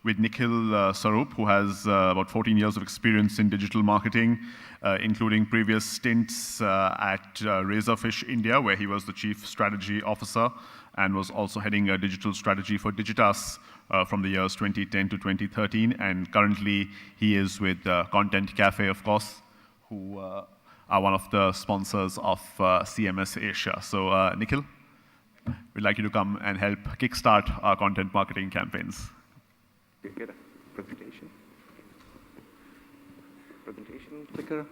with Nikhil Sarup, who has about 14 years of experience in digital marketing, including previous stints at Razorfish India, where he was the Chief Strategy Officer and was also heading a digital strategy for Digitas from the years 2010 to 2013. And currently, he is with Content Cafe, of course, who are one of the sponsors of CMS Asia. So, Nikhil, we'd like you to come and help kickstart our content marketing campaigns. Get a presentation. Presentation clicker.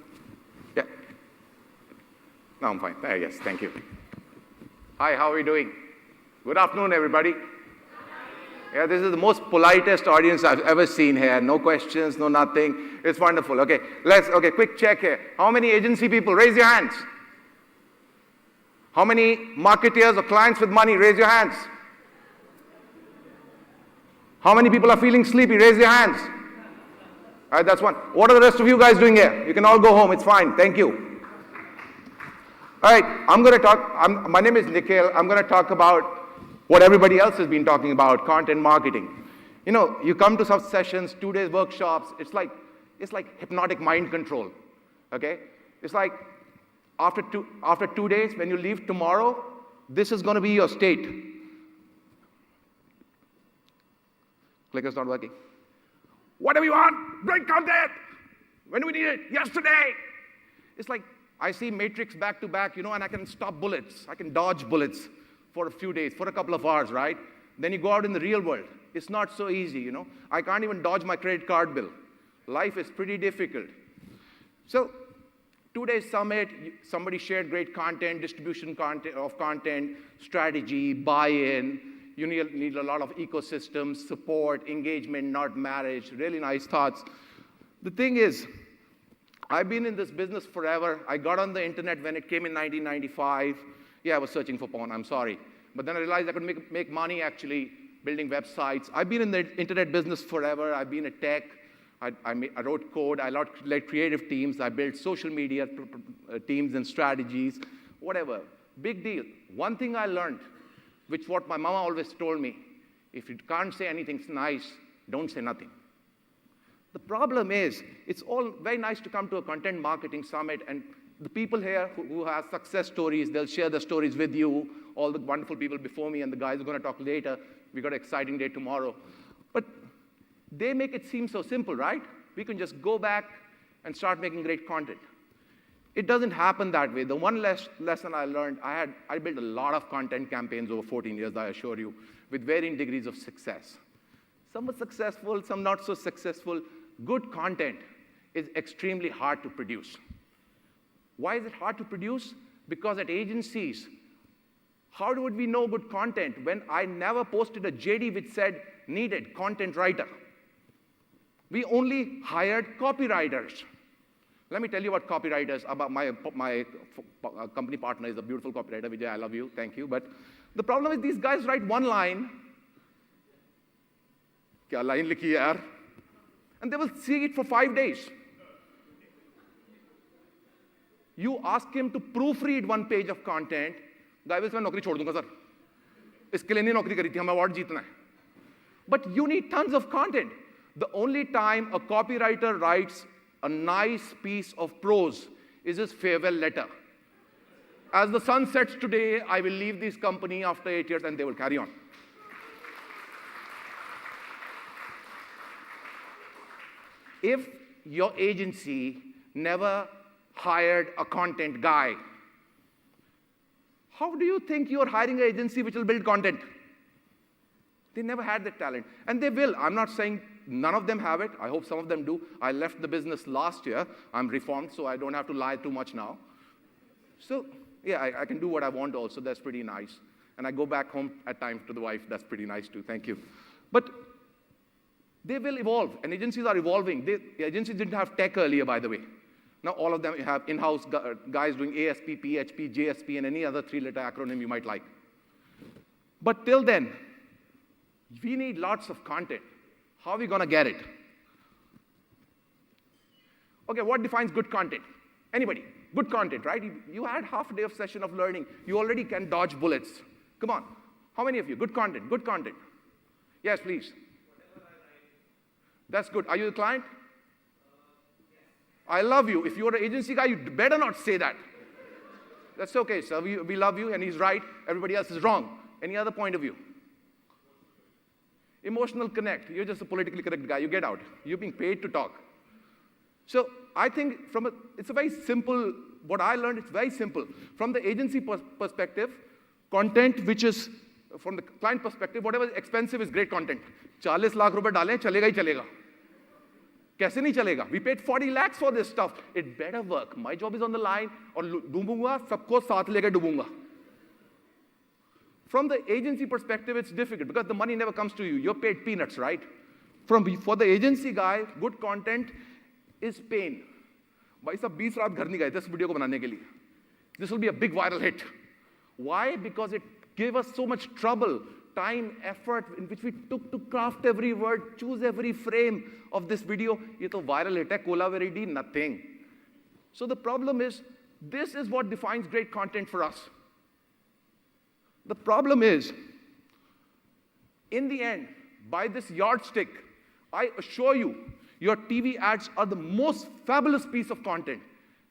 Yeah. No, I'm fine. Yes, thank you. Hi, how are we doing? Good afternoon, everybody. Yeah, this is the most politest audience I've ever seen here. No questions, no nothing. It's wonderful. Okay, quick check here. How many agency people? Raise your hands. How many marketeers or clients with money? Raise your hands. How many people are feeling sleepy? Raise your hands. All right, that's one. What are the rest of you guys doing here? You can all go home. It's fine. Thank you. All right, I'm going to talk. My name is Nikhil. I'm going to talk about what everybody else has been talking about, content marketing. You know, you come to some sessions, 2 days workshops. It's like hypnotic mind control. Okay? It's like after two days, when you leave tomorrow, this is going to be your state. Clicker's not working. What do we want? Great content. When do we need it? Yesterday. It's like I see Matrix back to back, you know, and I can stop bullets. I can dodge bullets for a few days, for a couple of hours, right? Then you go out in the real world. It's not so easy, you know. I can't even dodge my credit card bill. Life is pretty difficult. So, 2-day summit, somebody shared great content, distribution of content, strategy, buy-in. You need a lot of ecosystems, support, engagement, not marriage, really nice thoughts. The thing is, I've been in this business forever. I got on the internet when it came in 1995. Yeah, I was searching for porn, I'm sorry. But then I realized I could make money actually building websites. I've been in the internet business forever. I've been a tech. I wrote code. I led creative teams. I built social media teams and strategies, whatever. Big deal. One thing I learned, which what my mama always told me, if you can't say anything nice, don't say nothing. The problem is, it's all very nice to come to a content marketing summit, and the people here who have success stories, they'll share the stories with you, all the wonderful people before me, and the guys are going to talk later. We got an exciting day tomorrow. But they make it seem so simple, right? We can just go back and start making great content. It doesn't happen that way. The one lesson I learned, I built a lot of content campaigns over 14 years, I assure you, with varying degrees of success. Some were successful, some not so successful. Good content is extremely hard to produce. Why is it hard to produce? Because at agencies, how would we know good content when I never posted a JD which said, needed content writer? We only hired copywriters. Let me tell you what copywriters, about my company partner is a beautiful copywriter, Vijay, I love you, thank you. But the problem is these guys write one line. Kya line likhi yaar? And they will see it for 5 days. You ask him to proofread one page of content, guy will say, "Naukri chhod dunga, sir. Iske liye nahi naukri kari thi, hum award jeetna hai." But you need tons of content. The only time a copywriter writes a nice piece of prose is his farewell letter. As the sun sets today, I will leave this company after 8 years, and they will carry on. If your agency never hired a content guy, how do you think you're hiring an agency which will build content? They never had that talent, and they will. I'm not saying none of them have it. I hope some of them do. I left the business last year. I'm reformed, so I don't have to lie too much now. So, yeah, I can do what I want also. That's pretty nice. And I go back home at times to the wife. That's pretty nice too. Thank you. But they will evolve, and agencies are evolving. The agencies didn't have tech earlier, by the way. Now all of them have in-house guys doing ASP, PHP, JSP, and any other three-letter acronym you might like. But till then, we need lots of content. How are we going to get it? Okay, what defines good content? Anybody? Good content, right? You had half a day of session of learning. You already can dodge bullets. Come on. How many of you? Good content, good content. Yes, please. That's good. Are you the client? I love you. If you're an agency guy, you better not say that. That's okay, sir. We love you, and he's right. Everybody else is wrong. Any other point of view? Emotional connect. You're just a politically correct guy. You get out. You're being paid to talk. So I think it's a very simple, what I learned, it's very simple. From the agency perspective, content which is, from the client perspective, whatever is expensive is great content. 40 lakh रुपए डालें, चलेगा ही चलेगा. कैसे नहीं चलेगा? We paid 40 lakhs for this stuff. It better work. My job is on the line. और डूबूंगा, सबको साथ लेकर डूबूंगा. From the agency perspective, it's difficult because the money never comes to you. You're paid peanuts, right? For the agency guy, good content is pain. भाई साहब 20 रात घर नहीं गए 10 वीडियो को बनाने के लिए. This will be a big viral hit. Why? Because it gave us so much trouble, time, effort, in which we took to craft every word, choose every frame of this video. ये तो viral hit है, cola very D, nothing. So the problem is, this is what defines great content for us. The problem is, in the end, by this yardstick, I assure you, your TV ads are the most fabulous piece of content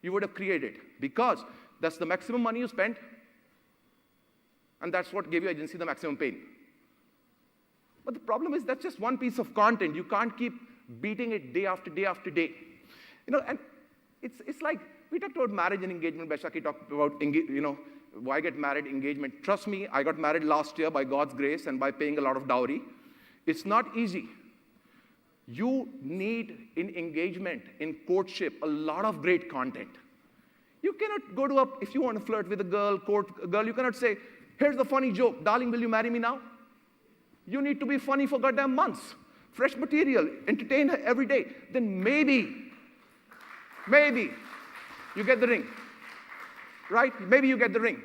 you would have created because that's the maximum money you spent, and that's what gave your agency the maximum pain. But the problem is that's just one piece of content. You can't keep beating it day after day after day. And it's like, we talked about marriage and engagement. Baishaki talked about, why get married, engagement. Trust me, I got married last year by God's grace and by paying a lot of dowry. It's not easy. You need, in engagement, in courtship, a lot of great content. You cannot go to if you want to flirt with a girl, court a girl, you cannot say, here's the funny joke, darling, will you marry me now? You need to be funny for goddamn months. Fresh material, entertain her every day. Then maybe you get the ring. Right? Maybe you get the ring.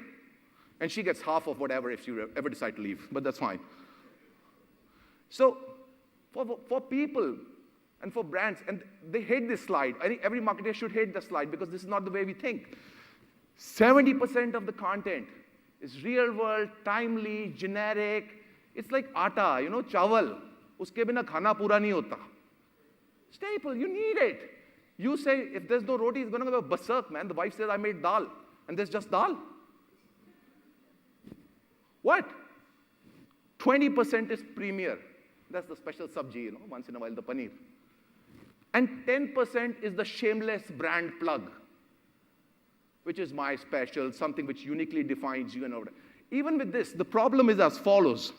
And she gets half of whatever if you ever decide to leave, but that's fine. So for people and for brands, and they hate this slide. I think every marketer should hate the slide because this is not the way we think. 70% of the content is real world, timely, generic. It's like atta, chawal. Uske bina khana pura nahi hota. Staple, you need it. You say, if there's no roti, it's going to go berserk, man. The wife says, I made dal, and there's just dal. What? 20% is premier. That's the special sabji, once in a while, the paneer. And 10% is the shameless brand plug, which is my special, something which uniquely defines you. Even with this, the problem is as follows.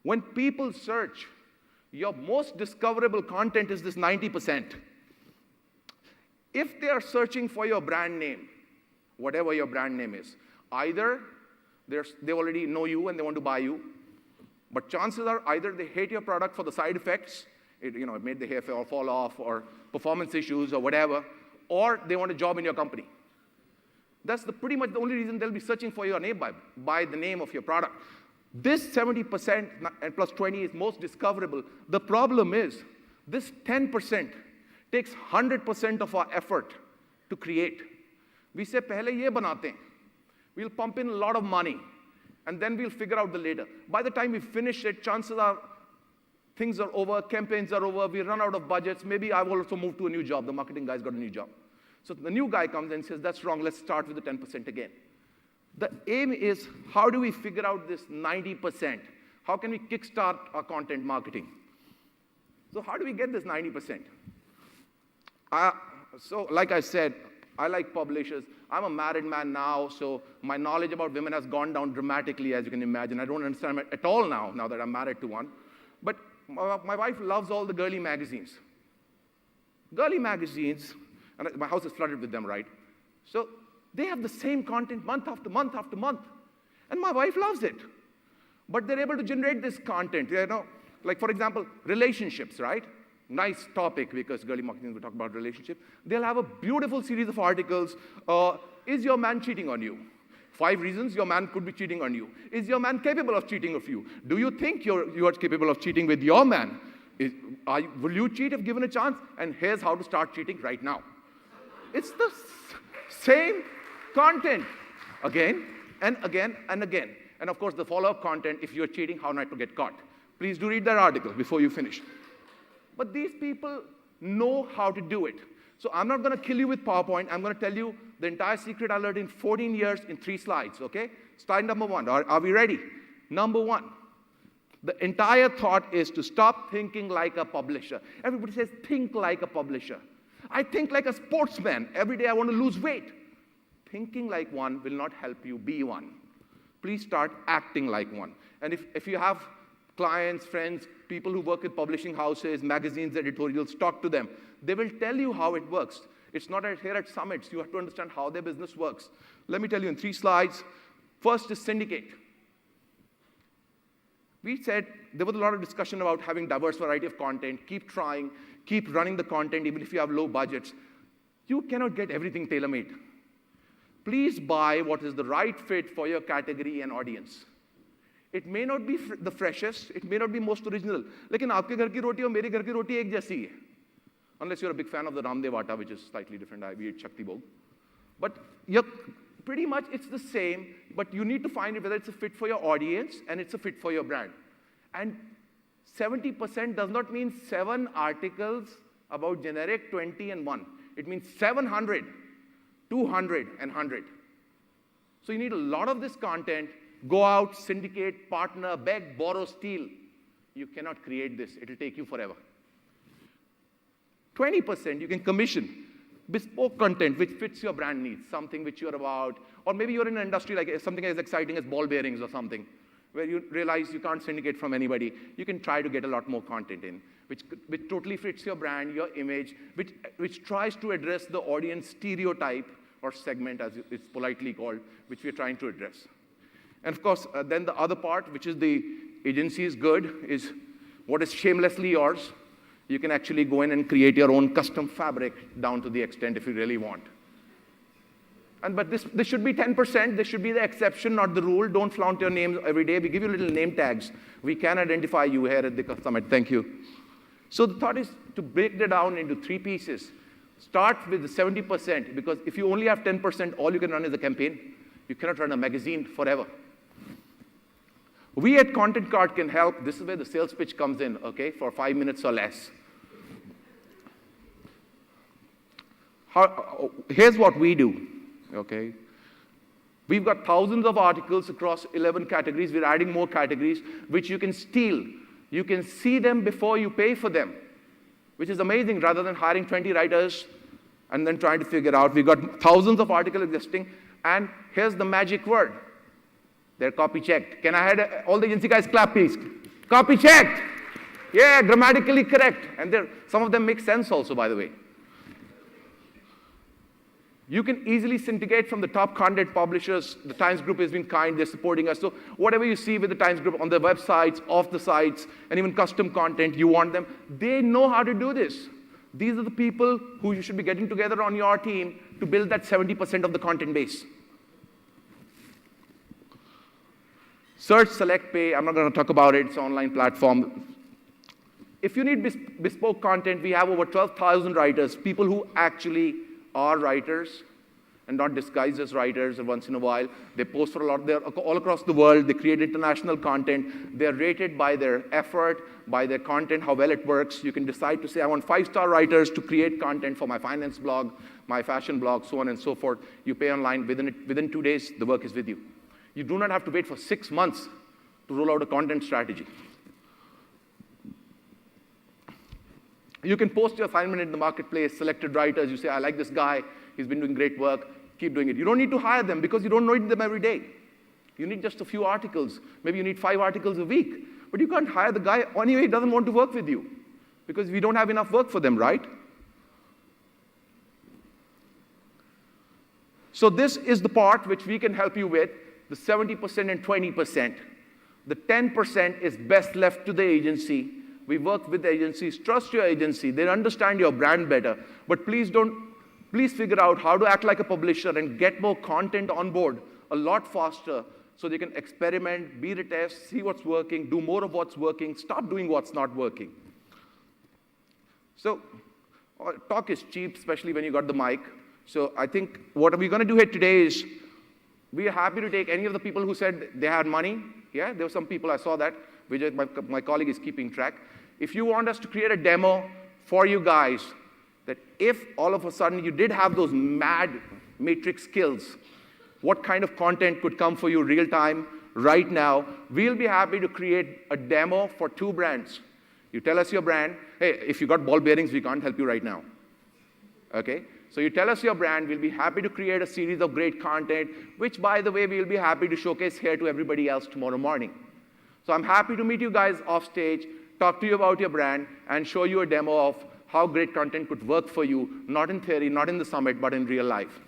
When people search, your most discoverable content is this 90%. If they are searching for your brand name, whatever your brand name is, either they already know you and they want to buy you, but chances are either they hate your product for the side effects, it made the hair fall off, or performance issues, or whatever, or they want a job in your company. That's pretty much the only reason they'll be searching for your name by the name of your product. This 70% and plus 20 is most discoverable. The problem is, this 10% takes 100% of our effort to create. We say, pehle ye banate hain. We'll pump in a lot of money, and then we'll figure out the later. By the time we finish it, chances are things are over, campaigns are over, we run out of budgets. Maybe I will also move to a new job. The marketing guy's got a new job. So the new guy comes and says, that's wrong, let's start with the 10% again. The aim is, how do we figure out this 90%? How can we kickstart our content marketing? So how do we get this 90%? So like I said, I like publishers. I'm a married man now, so my knowledge about women has gone down dramatically, as you can imagine. I don't understand it at all now that I'm married to one. But my wife loves all the girly magazines. Girly magazines, and my house is flooded with them, right? So they have the same content month after month after month. And my wife loves it. But they're able to generate this content, like for example, relationships, right? Nice topic, because girly marketing will talk about relationship. They'll have a beautiful series of articles. Is your man cheating on you? 5 reasons your man could be cheating on you. Is your man capable of cheating of you? Do you think you are capable of cheating with your man? Will you cheat if given a chance? And here's how to start cheating right now. It's the same content again and again and again. And of course, the follow-up content, if you're cheating, how not to get caught. Please do read that article before you finish. But these people know how to do it. So I'm not going to kill you with PowerPoint. I'm going to tell you the entire secret I learned in 14 years in 3 slides, okay? Slide number 1. Are we ready? Number 1. The entire thought is to stop thinking like a publisher. Everybody says, think like a publisher. I think like a sportsman. Every day I want to lose weight. Thinking like one will not help you be one. Please start acting like one. And if you have clients, friends, people who work with publishing houses, magazines, editorials, talk to them. They will tell you how it works. It's not here at summits. You have to understand how their business works. Let me tell you in 3 slides. First is syndicate. We said there was a lot of discussion about having diverse variety of content. Keep trying. Keep running the content even if you have low budgets. You cannot get everything tailor-made. Please buy what is the right fit for your category and audience. It may not be the freshest. It may not be most original. लेकिन आपके घर की रोटी और मेरे घर की रोटी एक जैसी है. Unless you're a big fan of the Ramdev atta, which is slightly different. We eat Shakti Bhog. But pretty much it's the same, but you need to find it whether it's a fit for your audience and it's a fit for your brand. And 70% does not mean 7 articles about generic 20 and 1. It means 700, 200, and 100. So you need a lot of this content. Go out, syndicate, partner, beg, borrow, steal. You cannot create this. It will take you forever. 20% you can commission bespoke content which fits your brand needs, something which you're about, or maybe you're in an industry like something as exciting as ball bearings or something, where you realize you can't syndicate from anybody. You can try to get a lot more content in, which totally fits your brand, your image, which tries to address the audience stereotype or segment, as it's politely called, which we're trying to address. And of course, then the other part, which is the agency is good, is what is shamelessly yours. You can actually go in and create your own custom fabric down to the extent if you really want. But this should be 10%. This should be the exception, not the rule. Don't flaunt your names every day. We give you little name tags. We can identify you here at the summit. Thank you. So the thought is to break that down into 3 pieces. Start with the 70%, because if you only have 10%, all you can run is a campaign. You cannot run a magazine forever. We at ContentCart can help. This is where the sales pitch comes in, okay, for 5 minutes or less. Here's what we do, okay? We've got thousands of articles across 11 categories. We're adding more categories, which you can steal. You can see them before you pay for them, which is amazing, rather than hiring 20 writers and then trying to figure out. We've got thousands of articles existing, and here's the magic word. They're copy checked. Can I have all the agency guys clap, please? Copy checked. Yeah, grammatically correct. And some of them make sense also, by the way. You can easily syndicate from the top content publishers. The Times Group has been kind. They're supporting us. So whatever you see with the Times Group on their websites, off the sites, and even custom content, you want them. They know how to do this. These are the people who you should be getting together on your team to build that 70% of the content base. Search, select, pay. I'm not going to talk about it. It's an online platform. If you need bespoke content, we have over 12,000 writers, people who actually are writers and not disguised as writers once in a while. They post for a lot. They're all across the world. They create international content. They're rated by their effort, by their content, how well it works. You can decide to say, I want 5-star writers to create content for my finance blog, my fashion blog, so on and so forth. You pay online. Within 2 days, the work is with you. You do not have to wait for 6 months to roll out a content strategy. You can post your assignment in the marketplace, selected writers. You say, I like this guy. He's been doing great work. Keep doing it. You don't need to hire them because you don't need them every day. You need just a few articles. Maybe you need 5 articles a week. But you can't hire the guy anyway. He doesn't want to work with you because we don't have enough work for them, right? So this is the part which we can help you with. The 70% and 20%. The 10% is best left to the agency. We work with agencies. Trust your agency. They understand your brand better. But please figure out how to act like a publisher and get more content on board a lot faster so they can experiment, beat a test, see what's working, do more of what's working, stop doing what's not working. So talk is cheap, especially when you got the mic. So I think what we're going to do here today is we are happy to take any of the people who said they had money. Yeah, there were some people, I saw that. My colleague is keeping track. if you want us to create a demo for you guys, that if all of a sudden you did have those mad matrix skills, what kind of content could come for you real time, right now, we'll be happy to create a demo for 2 brands. You tell us your brand. Hey, if you got ball bearings, we can't help you right now. Okay? So you tell us your brand. We'll be happy to create a series of great content, which, by the way, we'll be happy to showcase here to everybody else tomorrow morning. So I'm happy to meet you guys off stage, talk to you about your brand, and show you a demo of how great content could work for you, not in theory, not in the summit, but in real life.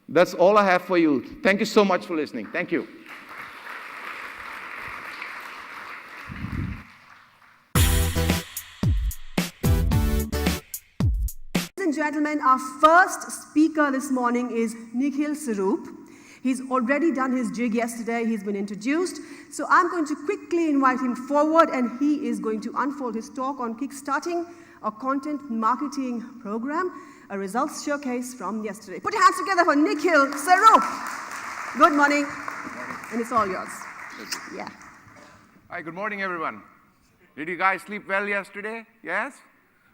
That's all I have for you. Thank you so much for listening. Thank you. Ladies and gentlemen, our first speaker this morning is Nikhil Sarup. He's already done his jig yesterday. He's been introduced. So I'm going to quickly invite him forward, and he is going to unfold his talk on kickstarting a content marketing program, a results showcase from yesterday. Put your hands together for Nikhil Sarup. Good morning. And it's all yours. Yeah. Hi, good morning, everyone. Did you guys sleep well yesterday? Yes?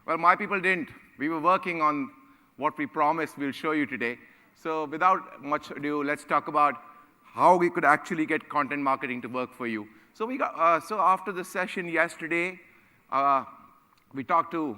Well, my people didn't. We were working on what we promised we'll show you today. So without much ado, let's talk about how we could actually get content marketing to work for you. So so after the session yesterday, we talked to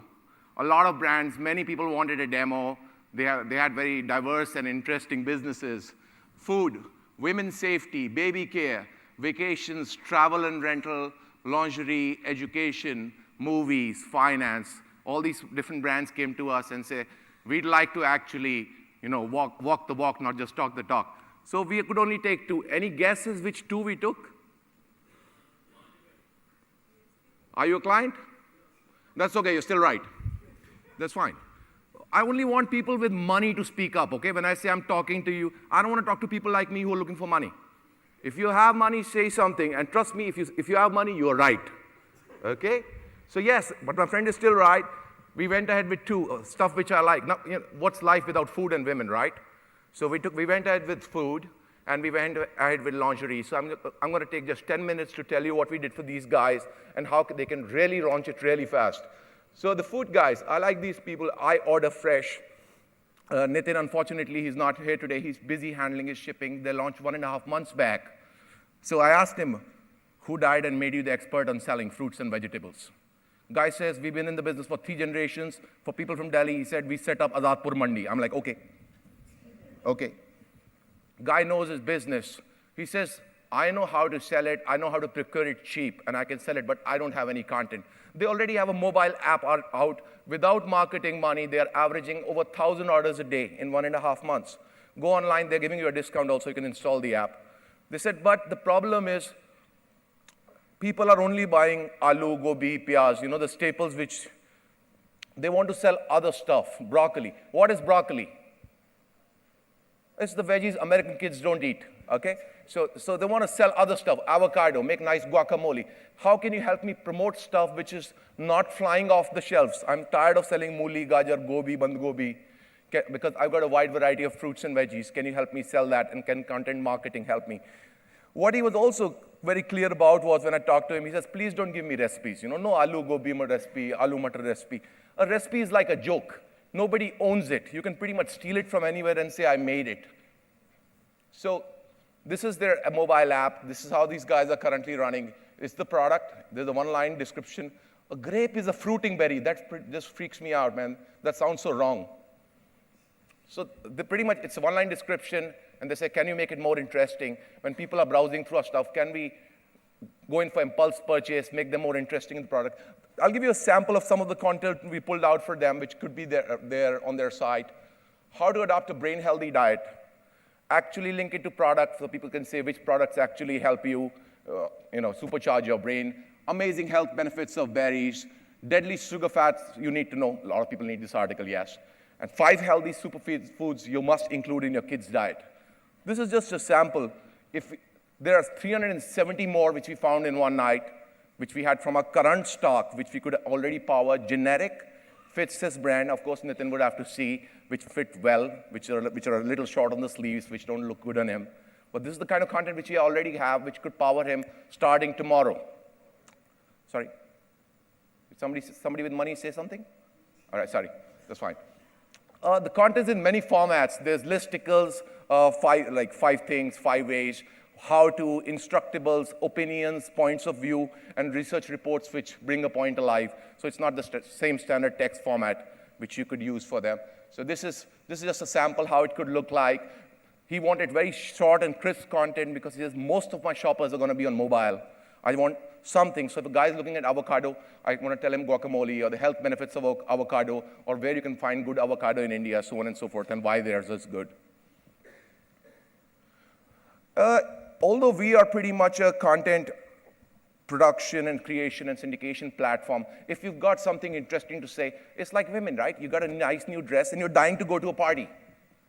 a lot of brands. Many people wanted a demo. They had very diverse and interesting businesses. Food, women's safety, baby care, vacations, travel and rental, lingerie, education, movies, finance. All these different brands came to us and said, we'd like to actually, walk the walk, not just talk the talk. So we could only take 2. Any guesses which 2 we took? Are you a client? That's okay, you're still right. That's fine. I only want people with money to speak up, okay? When I say I'm talking to you, I don't want to talk to people like me who are looking for money. If you have money, say something, and trust me, if you have money, you're right, okay? So yes, but my friend is still right. We went ahead with 2, stuff which I like. Now, what's life without food and women, right? So we went ahead with food, and we went ahead with lingerie. So I'm going to take just 10 minutes to tell you what we did for these guys and how they can really launch it really fast. So the food guys, I like these people. I order fresh. Nitin, unfortunately, he's not here today. He's busy handling his shipping. They launched 1.5 months back. So I asked him, who died and made you the expert on selling fruits and vegetables? Guy says, we've been in the business for 3 generations. For people from Delhi, he said, we set up Azadpur Mandi. I'm like, okay. Okay. Guy knows his business. He says, I know how to sell it. I know how to procure it cheap, and I can sell it, but I don't have any content. They already have a mobile app out. Without marketing money, they are averaging over 1,000 orders a day in 1.5 months. Go online. They're giving you a discount also. You can install the app. They said, but the problem is, people are only buying aloo, gobi, piyaz, the staples which they want to sell other stuff. Broccoli. What is broccoli? It's the veggies American kids don't eat, okay? So they want to sell other stuff, avocado, make nice guacamole. How can you help me promote stuff which is not flying off the shelves? I'm tired of selling mooli, gajar, gobi, band gobi, because I've got a wide variety of fruits and veggies. Can you help me sell that, and can content marketing help me? What he was also very clear about was when I talked to him, he says, please don't give me recipes. No aloo gobi recipe, aloo matar recipe. A recipe is like a joke. Nobody owns it. You can pretty much steal it from anywhere and say, I made it. So this is their mobile app. This is how these guys are currently running. It's the product. There's a 1-line description. A grape is a fruiting berry. That just freaks me out, man. That sounds so wrong. So pretty much it's a 1-line description, and they say, can you make it more interesting? When people are browsing through our stuff, can we go in for impulse purchase, make them more interesting in the product? I'll give you a sample of some of the content we pulled out for them, which could be there on their site. How to adopt a brain-healthy diet. Actually link it to products so people can say which products actually help you, supercharge your brain. Amazing health benefits of berries. Deadly sugar fats you need to know. A lot of people need this article, yes. And 5 healthy superfoods you must include in your kids' diet. This is just a sample. There are 370 more which we found in one night, which we had from our current stock, which we could already power. Generic, fits this brand. Of course, Nitin would have to see which fit well, which are a little short on the sleeves, which don't look good on him. But this is the kind of content which we already have, which could power him starting tomorrow. Sorry. Somebody with money say something? All right, sorry, that's fine. The content is in many formats. There's listicles, five things, 5 ways, how to, instructables, opinions, points of view, and research reports which bring a point alive. So it's not the same standard text format which you could use for them. So this is just a sample how it could look like. He wanted very short and crisp content because he says most of my shoppers are going to be on mobile. I want something. So if a guy is looking at avocado, I want to tell him guacamole or the health benefits of avocado or where you can find good avocado in India, so on and so forth, and why theirs is good. Although we are pretty much a content production and creation and syndication platform, if you've got something interesting to say, it's like women, right? You got a nice new dress and you're dying to go to a party,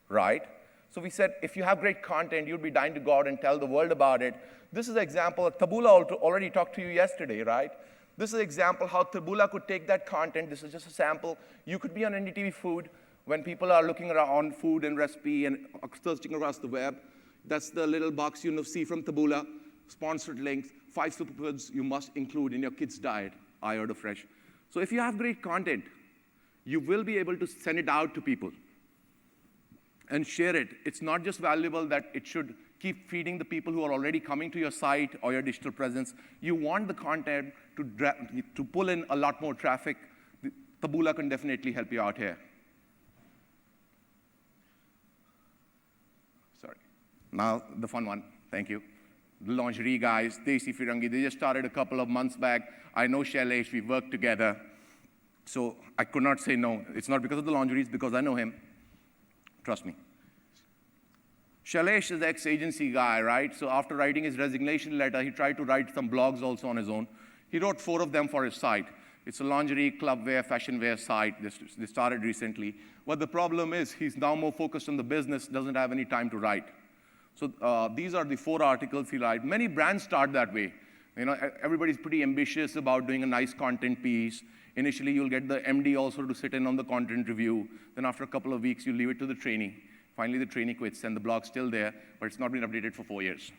right? So we said, if you have great content, you'd be dying to go out and tell the world about it. This is an example. Taboola already talked to you yesterday, right? This is an example how Taboola could take that content. This is just a sample. You could be on NDTV Food when people are looking around food and recipe and searching across the web. That's the little box you see from Taboola, sponsored links, 5 superfoods you must include in your kid's diet, iodine fresh. So if you have great content, you will be able to send it out to people and share it. It's not just valuable that it should keep feeding the people who are already coming to your site or your digital presence. You want the content to pull in a lot more traffic. Taboola can definitely help you out here. Sorry. Now, the fun one. Thank you. The lingerie guys, Desi Firangi, they just started a couple of months back. I know Shailesh, we worked together. So I could not say no. It's not because of the lingerie, it's because I know him. Trust me. Shailesh is the ex-agency guy, right? So after writing his resignation letter, he tried to write some blogs also on his own. He wrote 4 of them for his site. It's a lingerie, clubwear, fashion wear site. They started recently. But the problem is he's now more focused on the business, doesn't have any time to write. So these are the 4 articles he writes. Many brands start that way. You know, everybody's pretty ambitious about doing a nice content piece. Initially, you'll get the MD also to sit in on the content review. Then after a couple of weeks, you leave it to the trainee. Finally, the trainee quits, and the blog's still there, but it's not been updated for 4 years.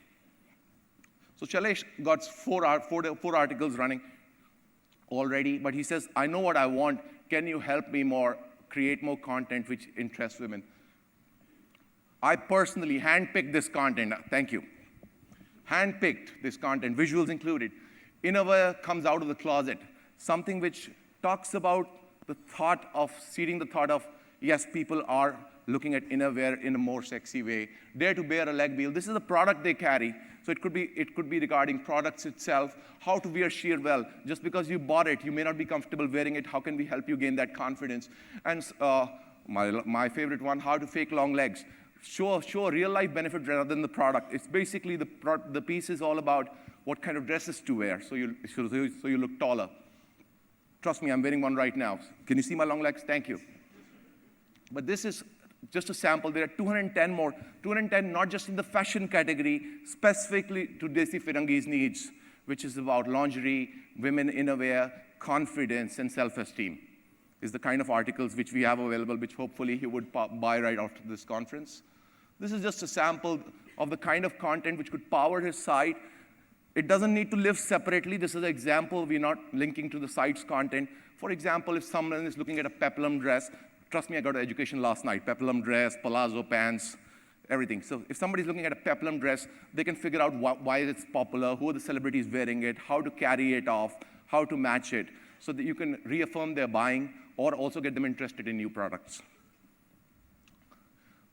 So Shailesh got 4 articles running already, but he says, I know what I want. Can you help me create more content which interests women? I personally handpicked this content. Thank you. Handpicked this content, visuals included. Innerwear comes out of the closet, something which talks about the thought of, seeding the thought of, yes, people are looking at innerwear in a more sexy way. Dare to bear a leg wheel. This is a product they carry. So it could be regarding products itself, how to wear sheer well. Just because you bought it, you may not be comfortable wearing it. How can we help you gain that confidence? And my favorite one, how to fake long legs. Show a real life benefit rather than the product. It's basically the piece is all about what kind of dresses to wear so you look taller. Trust me, I'm wearing one right now. Can you see my long legs? Thank you. But this is just a sample. There are 210 more. 210 not just in the fashion category, specifically to Desi Firangi's needs, which is about lingerie, women innerwear, confidence, and self-esteem. Is the kind of articles which we have available, which hopefully he would buy right after this conference. This is just a sample of the kind of content which could power his site. It doesn't need to live separately. This is an example. We're not linking to the site's content. For example, if someone is looking at a peplum dress, trust me, I got an education last night. Peplum dress, palazzo pants, everything. So if somebody's looking at a peplum dress, they can figure out why it's popular, who are the celebrities wearing it, how to carry it off, how to match it, so that you can reaffirm their buying or also get them interested in new products.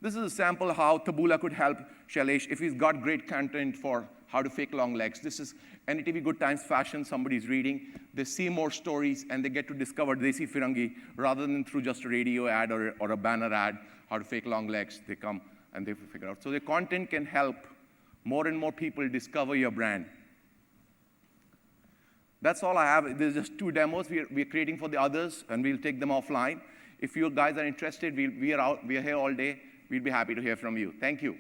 This is a sample how Taboola could help Shailesh if he's got great content for how to fake long legs. This is NDTV Good Times Fashion, somebody's reading. They see more stories, and they get to discover Desi Firangi rather than through just a radio ad or a banner ad, how to fake long legs. They come and they figure out. So the content can help more and more people discover your brand. That's all I have. There's just 2 demos we're creating for the others, and we'll take them offline. If you guys are interested, we are here all day. We'll be happy to hear from you. Thank you.